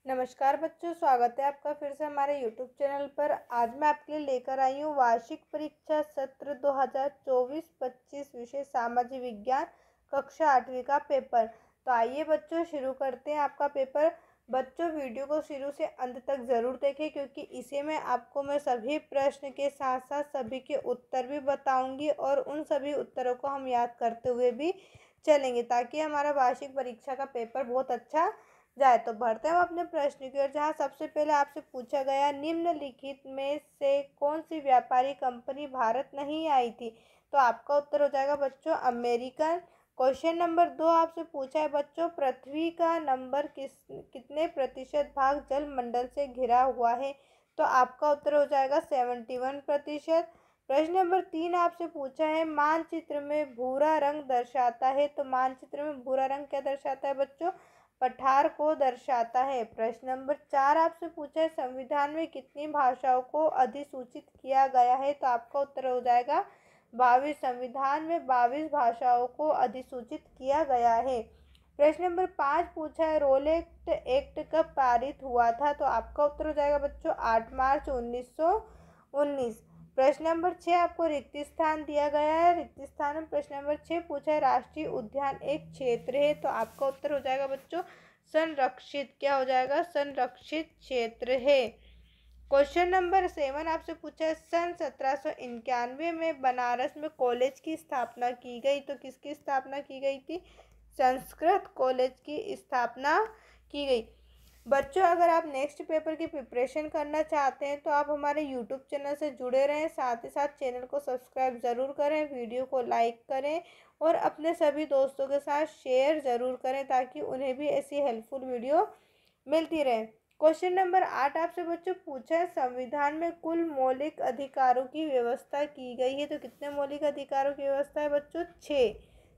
नमस्कार बच्चों, स्वागत है आपका फिर से हमारे YouTube चैनल पर। आज मैं आपके लिए लेकर आई हूँ वार्षिक परीक्षा सत्र 2024-25 विषय सामाजिक विज्ञान कक्षा 8वीं का पेपर। तो आइए बच्चों शुरू करते हैं आपका पेपर। बच्चों वीडियो को शुरू से अंत तक ज़रूर देखें, क्योंकि इसी में आपको मैं सभी प्रश्न के साथ साथ सभी के उत्तर भी बताऊँगी और उन सभी उत्तरों को हम याद करते हुए भी चलेंगे, ताकि हमारा वार्षिक परीक्षा का पेपर बहुत अच्छा जाए। तो बढ़ते हैं हम अपने प्रश्न की ओर, जहाँ सबसे पहले आपसे पूछा गया, निम्नलिखित में से कौन सी व्यापारी कंपनी भारत नहीं आई थी। तो आपका उत्तर हो जाएगा बच्चों अमेरिकन। क्वेश्चन नंबर 2 आपसे पूछा है बच्चों, पृथ्वी का नंबर कितने प्रतिशत भाग जल मंडल से घिरा हुआ है। तो आपका उत्तर हो जाएगा 71%। प्रश्न नंबर 3 आपसे पूछा है, मानचित्र में भूरा रंग दर्शाता है। तो मानचित्र में भूरा रंग क्या दर्शाता है बच्चों, पठार को दर्शाता है। प्रश्न नंबर 4 आपसे पूछा है, संविधान में कितनी भाषाओं को अधिसूचित किया गया है। तो आपका उत्तर हो जाएगा 22। संविधान में 22 भाषाओं को अधिसूचित किया गया है। प्रश्न नंबर 5 पूछा है, रोलेट एक्ट कब पारित हुआ था। तो आपका उत्तर हो जाएगा बच्चों 8 मार्च 1919। प्रश्न नंबर 6 आपको रिक्त स्थान दिया गया है। रिक्त स्थान में प्रश्न नंबर 6 पूछा है, राष्ट्रीय उद्यान एक क्षेत्र है। तो आपका उत्तर हो जाएगा बच्चों संरक्षित, क्या हो जाएगा, संरक्षित क्षेत्र है। क्वेश्चन नंबर 7 आपसे पूछा है, सन 1791 में बनारस में कॉलेज की स्थापना की गई। तो किसकी स्थापना की गई थी, संस्कृत कॉलेज की स्थापना की गई। बच्चों अगर आप नेक्स्ट पेपर की प्रिपरेशन करना चाहते हैं तो आप हमारे यूट्यूब चैनल से जुड़े रहें, साथ ही साथ चैनल को सब्सक्राइब ज़रूर करें, वीडियो को लाइक करें और अपने सभी दोस्तों के साथ शेयर ज़रूर करें, ताकि उन्हें भी ऐसी हेल्पफुल वीडियो मिलती रहे। क्वेश्चन नंबर 8 आपसे बच्चों पूछा है, संविधान में कुल मौलिक अधिकारों की व्यवस्था की गई है। तो कितने मौलिक अधिकारों की व्यवस्था है बच्चों,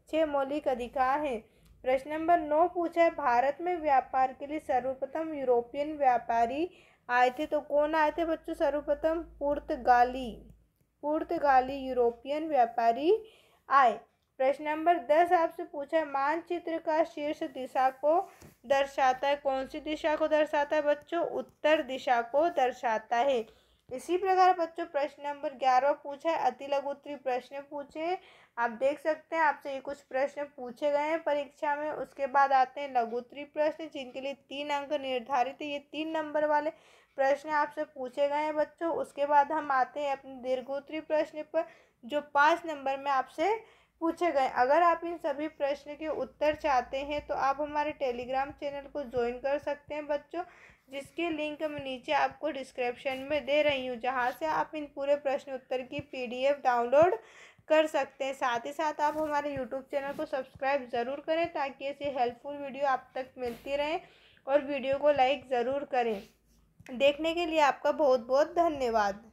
6 मौलिक अधिकार हैं। प्रश्न नंबर 9 पूछा है, भारत में व्यापार के लिए सर्वप्रथम यूरोपियन व्यापारी आए थे। तो कौन आए थे बच्चों, सर्वप्रथम पुर्तगाली यूरोपियन व्यापारी आए। प्रश्न नंबर 10 आपसे पूछा है, मानचित्र का शीर्ष दिशा को दर्शाता है। कौन सी दिशा को दर्शाता है बच्चों, उत्तर दिशा को दर्शाता है। इसी प्रकार बच्चों प्रश्न नंबर 11 पूछा है, अति लघु उत्तरीय प्रश्न पूछे। आप देख सकते हैं आपसे ये कुछ प्रश्न पूछे गए हैं परीक्षा में। उसके बाद आते हैं लघु उत्तरीय प्रश्न, जिनके लिए 3 अंक निर्धारित है। ये 3 नंबर वाले प्रश्न आपसे पूछे गए हैं बच्चों। उसके बाद हम आते हैं अपने दीर्घ उत्तरीय प्रश्न पर, जो 5 नंबर में आपसे पूछे गए। अगर आप इन सभी प्रश्न के उत्तर चाहते हैं तो आप हमारे टेलीग्राम चैनल को ज्वाइन कर सकते हैं बच्चों, जिसकी लिंक मैं नीचे आपको डिस्क्रिप्शन में दे रही हूँ, जहाँ से आप इन पूरे प्रश्न उत्तर की PDF डाउनलोड कर सकते हैं। साथ ही साथ आप हमारे यूट्यूब चैनल को सब्सक्राइब ज़रूर करें, ताकि ऐसी हेल्पफुल वीडियो आप तक मिलती रहे, और वीडियो को लाइक ज़रूर करें। देखने के लिए आपका बहुत बहुत धन्यवाद।